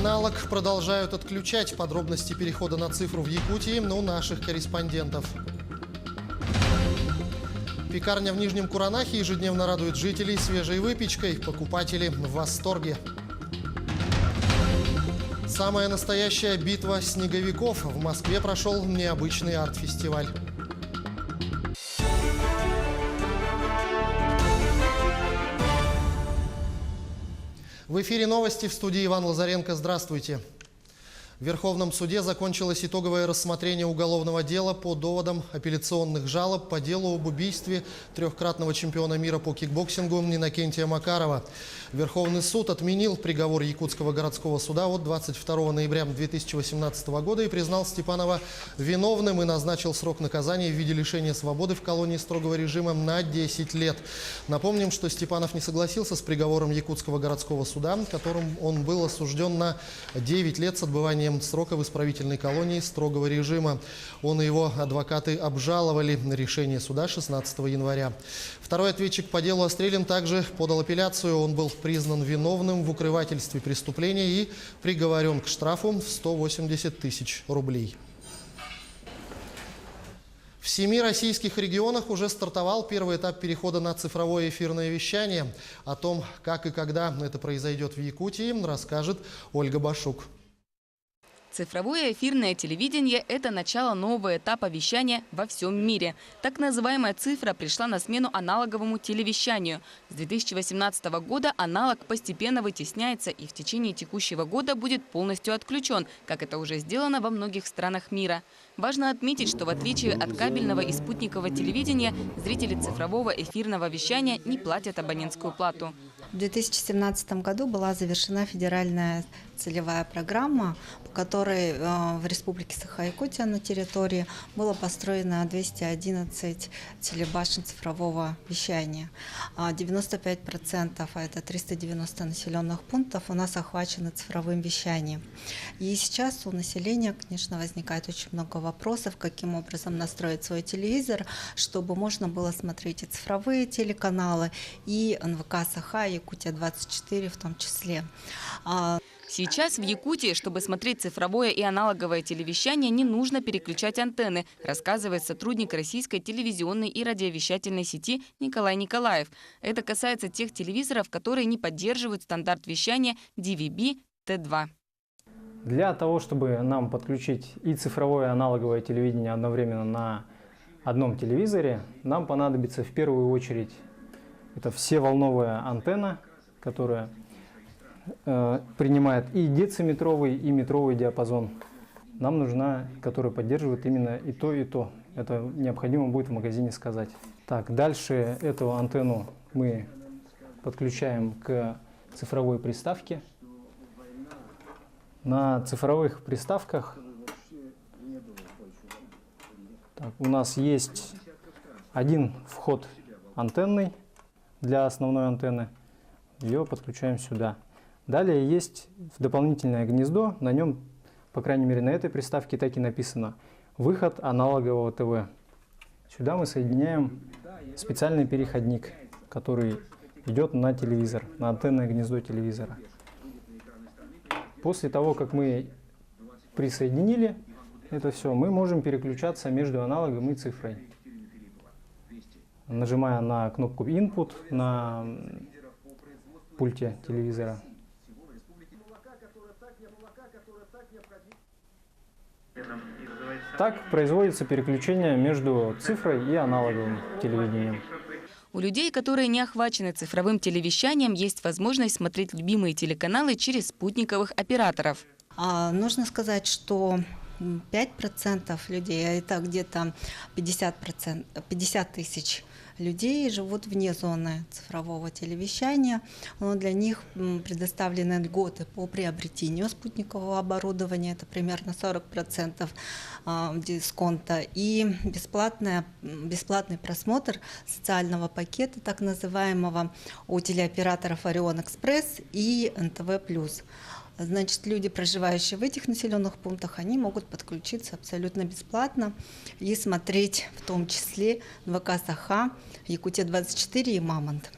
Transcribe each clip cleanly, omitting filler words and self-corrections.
Аналог продолжают отключать. Подробности перехода на цифру в Якутии у наших корреспондентов. Пекарня в Нижнем Куранахе ежедневно радует жителей свежей выпечкой. Покупатели в восторге. Самая настоящая битва снеговиков. В Москве прошел необычный арт-фестиваль. В эфире новости, в студии Иван Лазаренко. Здравствуйте. В Верховном суде закончилось итоговое рассмотрение уголовного дела по доводам апелляционных жалоб по делу об убийстве трехкратного чемпиона мира по кикбоксингу Иннокентия Макарова. Верховный суд отменил приговор Якутского городского суда от 22 ноября 2018 года и признал Степанова виновным и назначил срок наказания в виде лишения свободы в колонии строгого режима на 10 лет. Напомним, что Степанов не согласился с приговором Якутского городского суда, которым он был осужден на 9 лет с отбыванием срока в исправительной колонии строгого режима. Он и его адвокаты обжаловали на решение суда 16 января. Второй ответчик по делу Острелин также подал апелляцию. Он был признан виновным в укрывательстве преступления и приговорен к штрафу в 180 тысяч рублей. В 7 российских регионах уже стартовал первый этап перехода на цифровое эфирное вещание. О том, как и когда это произойдет в Якутии, расскажет Ольга Башук. Цифровое эфирное телевидение – это начало нового этапа вещания во всем мире. Так называемая цифра пришла на смену аналоговому телевещанию. С 2018 года аналог постепенно вытесняется и в течение текущего года будет полностью отключен, как это уже сделано во многих странах мира. Важно отметить, что в отличие от кабельного и спутникового телевидения, зрители цифрового эфирного вещания не платят абонентскую плату. В 2017 году была завершена федеральная целевая программа, по которой в Республике Саха-Якутия на территории было построено 211 телебашен цифрового вещания. 95%, а это 390 населенных пунктов, у нас охвачены цифровым вещанием. И сейчас у населения, конечно, возникает очень много вопросов, каким образом настроить свой телевизор, чтобы можно было смотреть и цифровые телеканалы, и НВК Саха, Якутия-24 в том числе. Сейчас в Якутии, чтобы смотреть цифровое и аналоговое телевещание, не нужно переключать антенны, рассказывает сотрудник российской телевизионной и радиовещательной сети Николай Николаев. Это касается тех телевизоров, которые не поддерживают стандарт вещания DVB-T2. Для того, чтобы нам подключить и цифровое, и аналоговое телевидение одновременно на одном телевизоре, нам понадобится в первую очередь это всеволновая антенна, которая принимает и дециметровый, и метровый диапазон. Нам нужна, которая поддерживает именно и то, и то. Это необходимо будет в магазине сказать. Так, дальше эту антенну мы подключаем к цифровой приставке. На цифровых приставках у нас есть один вход антенный для основной антенны. Ее подключаем сюда. Далее есть дополнительное гнездо, на нем, по крайней мере на этой приставке, так и написано «Выход аналогового ТВ». Сюда мы соединяем специальный переходник, который идет на телевизор, на антенное гнездо телевизора. После того, как мы присоединили это все, мы можем переключаться между аналогом и цифрой. Нажимая на кнопку «Input» на пульте телевизора. Так производится переключение между цифрой и аналоговым телевидением. У людей, которые не охвачены цифровым телевещанием, есть возможность смотреть любимые телеканалы через спутниковых операторов. Нужно сказать, что 5% людей, а это где-то 50 тысяч людей живут вне зоны цифрового телевещания. Но для них предоставлены льготы по приобретению спутникового оборудования, это примерно 40% дисконта, и бесплатный просмотр социального пакета, так называемого, у телеоператоров Орион Экспресс и НТВ+. Значит, люди, проживающие в этих населенных пунктах, они могут подключиться абсолютно бесплатно и смотреть в том числе НВК Саха, Якутия-24 и Мамонт.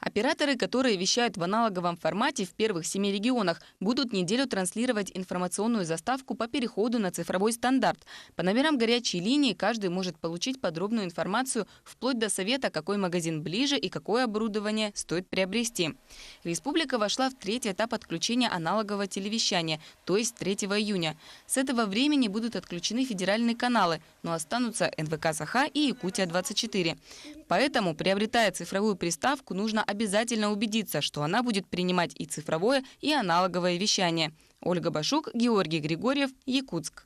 Операторы, которые вещают в аналоговом формате в первых 7 регионах, будут неделю транслировать информационную заставку по переходу на цифровой стандарт. По номерам горячей линии каждый может получить подробную информацию вплоть до совета, какой магазин ближе и какое оборудование стоит приобрести. Республика вошла в 3-й этап отключения аналогового телевещания, то есть 3 июня. С этого времени будут отключены федеральные каналы, но останутся НВК «Саха» и Якутия-24. Поэтому, приобретая цифровую приставку, нужно обязательно убедиться, что она будет принимать и цифровое, и аналоговое вещание. Ольга Башук, Георгий Григорьев, Якутск.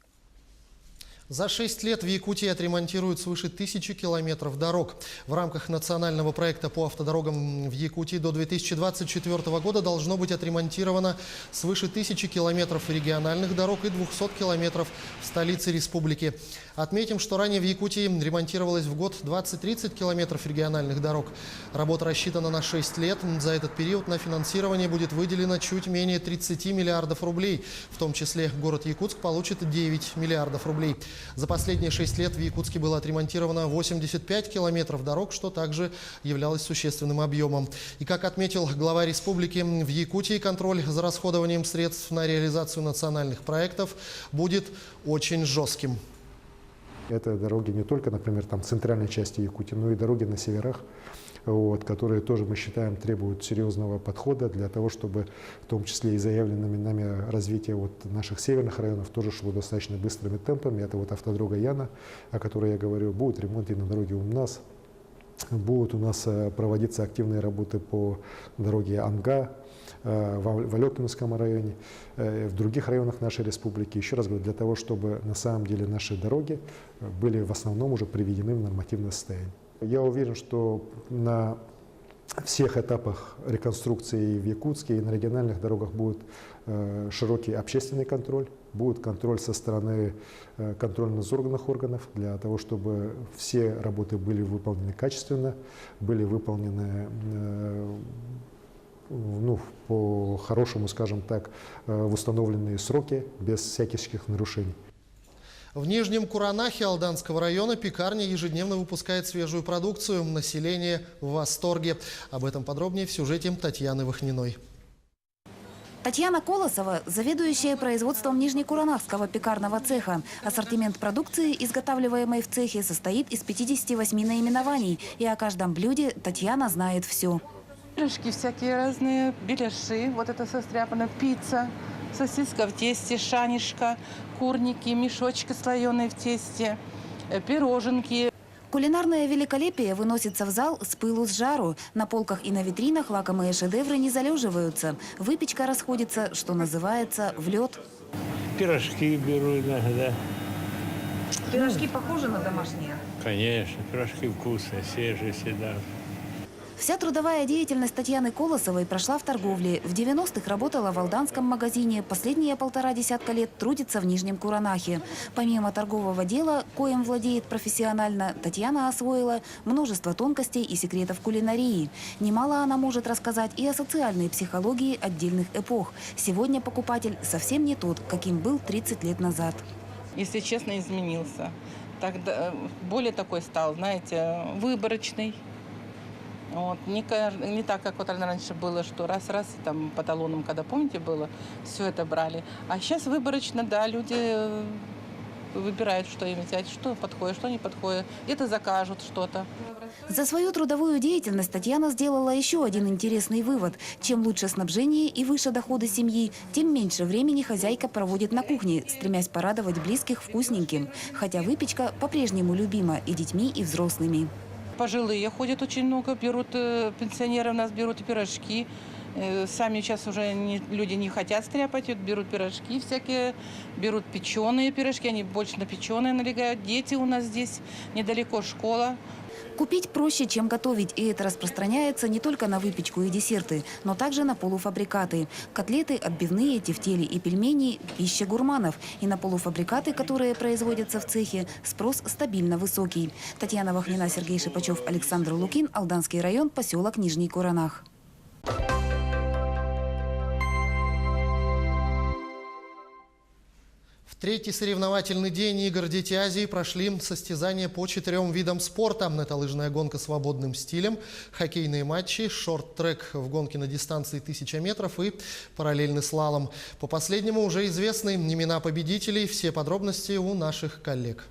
За 6 лет в Якутии отремонтируют свыше 1000 километров дорог. В рамках национального проекта по автодорогам в Якутии до 2024 года должно быть отремонтировано свыше 1000 километров региональных дорог и 200 километров в столице республики. Отметим, что ранее в Якутии ремонтировалось в год 20-30 километров региональных дорог. Работа рассчитана на 6 лет. За этот период на финансирование будет выделено чуть менее 30 миллиардов рублей. В том числе город Якутск получит 9 миллиардов рублей. За последние 6 лет в Якутске было отремонтировано 85 километров дорог, что также являлось существенным объемом. И как отметил глава республики, в Якутии контроль за расходованием средств на реализацию национальных проектов будет очень жестким. Это дороги не только, например, там, центральной части Якутии, но и дороги на северах, которые тоже, мы считаем, требуют серьезного подхода для того, чтобы в том числе и заявленными нами развитие наших северных районов тоже шло достаточно быстрыми темпами. Это автодорога Яна, о которой я говорю, будет ремонт и на дороге у нас. Будут у нас проводиться активные работы по дороге Анга, в Алеккинском районе, в других районах нашей республики. Еще раз говорю, для того, чтобы на самом деле наши дороги были в основном уже приведены в нормативное состояние. Я уверен, что на всех этапах реконструкции в Якутске и на региональных дорогах будет широкий общественный контроль, будет контроль со стороны контрольно-надзорных органов для того, чтобы все работы были выполнены качественно, были выполнены по хорошему, скажем так, в установленные сроки, без всяких нарушений. В Нижнем Куранахе Алданского района пекарня ежедневно выпускает свежую продукцию. Население в восторге. Об этом подробнее в сюжете Татьяны Вахниной. Татьяна Колосова – заведующая производством Нижнекуранахского пекарного цеха. Ассортимент продукции, изготавливаемой в цехе, состоит из 58 наименований. И о каждом блюде Татьяна знает все. Пирожки всякие разные, беляши, вот это состряпано, пицца, сосиска в тесте, шанишка, курники, мешочки слоеные в тесте, пироженки. Кулинарное великолепие выносится в зал с пылу с жару. На полках и на витринах лакомые шедевры не залеживаются. Выпечка расходится, что называется, в лед. Пирожки беру иногда. Пирожки похожи на домашние? Конечно, пирожки вкусные, свежие всегда. Вся трудовая деятельность Татьяны Колосовой прошла в торговле. В 90-х работала в алданском магазине. Последние 1,5 десятка лет трудится в Нижнем Куранахе. Помимо торгового дела, коим владеет профессионально, Татьяна освоила множество тонкостей и секретов кулинарии. Немало она может рассказать и о социальной психологии отдельных эпох. Сегодня покупатель совсем не тот, каким был 30 лет назад. Если честно, изменился. Тогда более такой стал, знаете, выборочный. Не так, как раньше было, что раз-раз, там по талонам, когда, помните, было, все это брали. А сейчас выборочно, да, люди выбирают, что им взять, что подходит, что не подходит. Где-то закажут что-то. За свою трудовую деятельность Татьяна сделала еще один интересный вывод. Чем лучше снабжение и выше доходы семьи, тем меньше времени хозяйка проводит на кухне, стремясь порадовать близких вкусненьким. Хотя выпечка по-прежнему любима и детьми, и взрослыми. Пожилые ходят очень много, пенсионеры у нас берут пирожки. Сами сейчас уже люди не хотят стряпать, берут пирожки всякие, берут печеные пирожки, они больше на печеные налегают. Дети у нас здесь, недалеко школа. Купить проще, чем готовить, и это распространяется не только на выпечку и десерты, но также на полуфабрикаты. Котлеты, отбивные, тефтели и пельмени – пища гурманов. И на полуфабрикаты, которые производятся в цехе, спрос стабильно высокий. Татьяна Вахнина, Сергей Шипачев, Александр Лукин, Алданский район, поселок Нижний Куранах. Третий соревновательный день игр «Дети Азии» прошли состязания по 4 видам спорта. Это лыжная гонка свободным стилем, хоккейные матчи, шорт-трек в гонке на дистанции 1000 метров и параллельный слалом. По последнему уже известны имена победителей. Все подробности у наших коллег.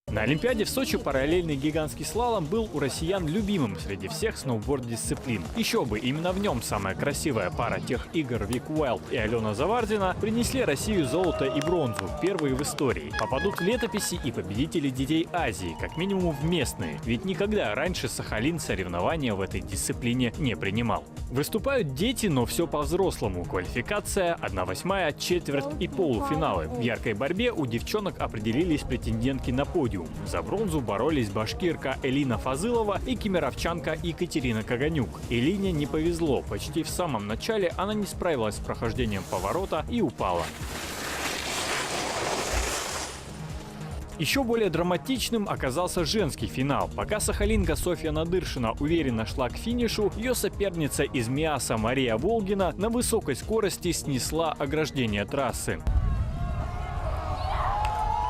На Олимпиаде в Сочи параллельный гигантский слалом был у россиян любимым среди всех сноуборд-дисциплин. Еще бы, именно в нем самая красивая пара тех игр Вик Уайлд и Алена Завардина принесли Россию золото и бронзу, первые в истории. Попадут в летописи и победители детей Азии, как минимум в местные, ведь никогда раньше Сахалин соревнования в этой дисциплине не принимал. Выступают дети, но все по-взрослому. Квалификация, 1/8, четверть и полуфиналы. В яркой борьбе у девчонок определились претендентки на подиум. За бронзу боролись башкирка Элина Фазылова и кемеровчанка Екатерина Каганюк. Элине не повезло. Почти в самом начале она не справилась с прохождением поворота и упала. Еще более драматичным оказался женский финал. Пока сахалинка Софья Надыршина уверенно шла к финишу, ее соперница из Миаса Мария Волгина на высокой скорости снесла ограждение трассы.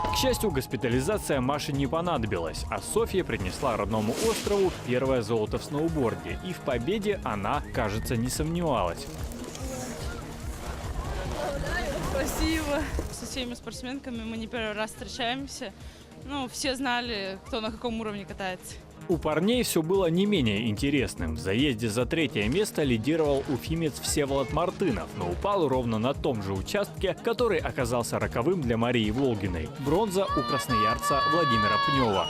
К счастью, госпитализация Маше не понадобилась, а Софья принесла родному острову первое золото в сноуборде. И в победе она, кажется, не сомневалась. Спасибо. Со всеми спортсменками мы не первый раз встречаемся. Ну, все знали, кто на каком уровне катается. У парней все было не менее интересным. В заезде за 3-е место лидировал уфимец Всеволод Мартынов, но упал ровно на том же участке, который оказался роковым для Марии Волгиной. Бронза у красноярца Владимира Пнева.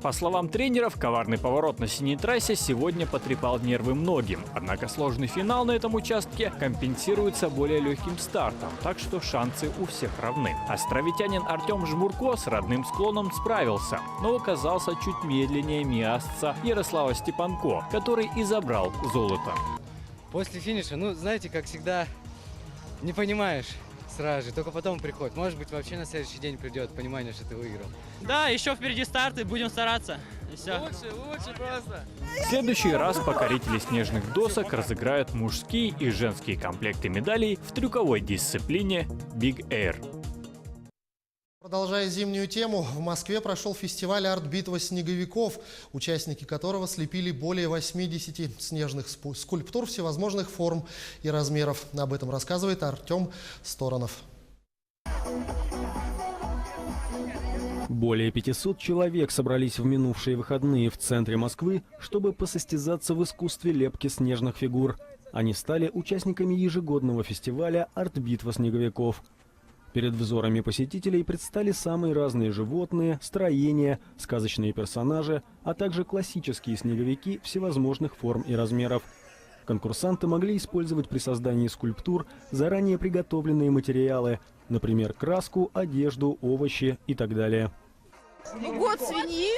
По словам тренеров, коварный поворот на синей трассе сегодня потрепал нервы многим. Однако сложный финал на этом участке компенсируется более легким стартом, так что шансы у всех равны. Островитянин Артем Жмурко с родным склоном справился, но оказался чуть медленнее миасца Ярослава Степанко, который и забрал золото. После финиша, знаете, как всегда, не понимаешь сразу же, только потом приходит. Может быть, вообще на следующий день придет понимание, что ты выиграл. Да, еще впереди старты, будем стараться. И все. Лучше просто. В следующий раз покорители снежных досок разыграют мужские и женские комплекты медалей в трюковой дисциплине Big Air. Продолжая зимнюю тему, в Москве прошел фестиваль «Арт-битва снеговиков», участники которого слепили более 80 снежных скульптур всевозможных форм и размеров. Об этом рассказывает Артем Сторонов. Более 500 человек собрались в минувшие выходные в центре Москвы, чтобы посостязаться в искусстве лепки снежных фигур. Они стали участниками ежегодного фестиваля «Арт-битва снеговиков». Перед взорами посетителей предстали самые разные животные, строения, сказочные персонажи, а также классические снеговики всевозможных форм и размеров. Конкурсанты могли использовать при создании скульптур заранее приготовленные материалы, например, краску, одежду, овощи и так далее. Год свиньи,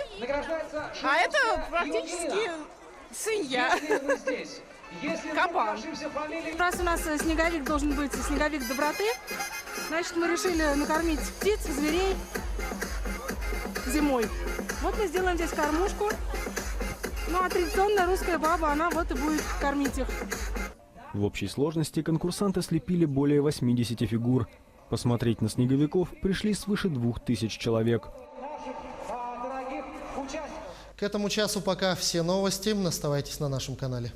а это практически свинья. Кабан. Раз у нас снеговик должен быть снеговик доброты, значит, мы решили накормить птиц, зверей зимой. Вот мы сделаем здесь кормушку. Ну а традиционная русская баба, она вот и будет кормить их. В общей сложности конкурсанты слепили более 80 фигур. Посмотреть на снеговиков пришли свыше 2000 человек. К этому часу пока все новости. Оставайтесь на нашем канале.